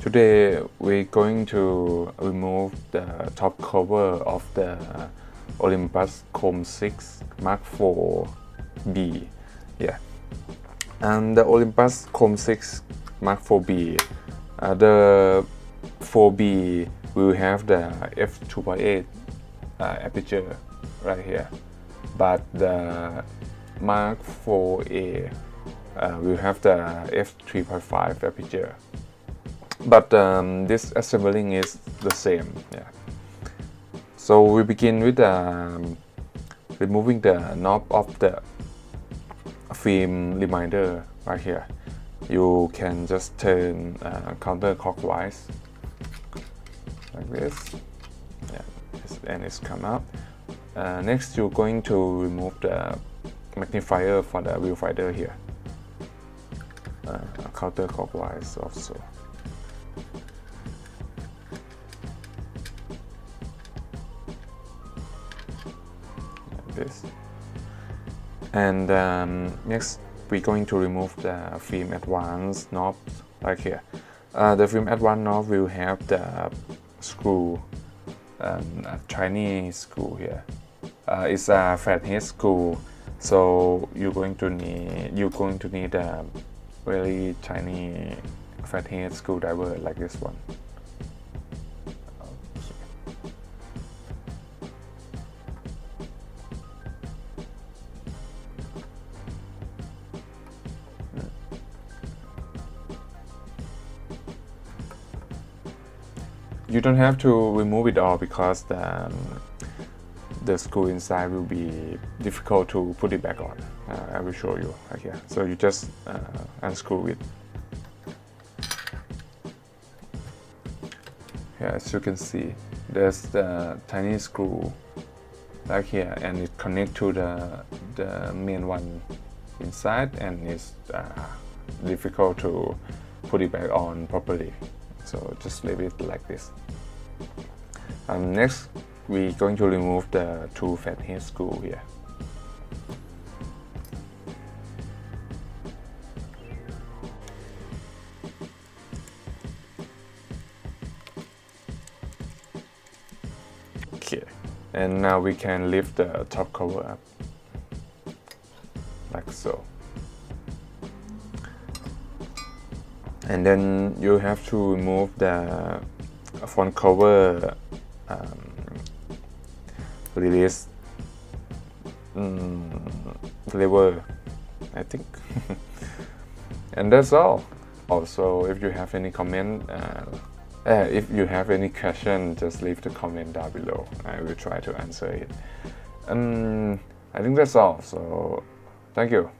Today we're going to remove the top cover of the Olympus Chrome 6 Mark IVb. Yeah, and the Olympus Chrome 6 Mark IVb, the 4B will have the f2.8 aperture right here, but the Mark IVA will have the f3.5 aperture. But this assembling is the same. Yeah. So we begin with removing the knob of the film reminder right here. You can just turn counterclockwise like this. Yeah, and it's come up. Next, you're going to remove the magnifier for the viewfinder here. Counterclockwise also. This. And next we're going to remove the film advance knob right here. The film advance knob will have the screw, a tiny screw here. It's a flathead screw, so you're going to need a very tiny flathead screwdriver like this one. You don't have to remove it all because the screw inside will be difficult to put it back on. I will show you right here. So you just unscrew it. Here, as you can see, there's the tiny screw right here, and it connects to the main one inside, and it's difficult to put it back on properly. So just leave it like this. Next, we're going to remove the two fathead screw here. Okay, and now we can lift the top cover up like so. And then you have to remove the front cover release lever, I think. And that's all. Also, if you have any comment, if you have any question, just leave the comment down below. I will try to answer it. I think that's all. So thank you.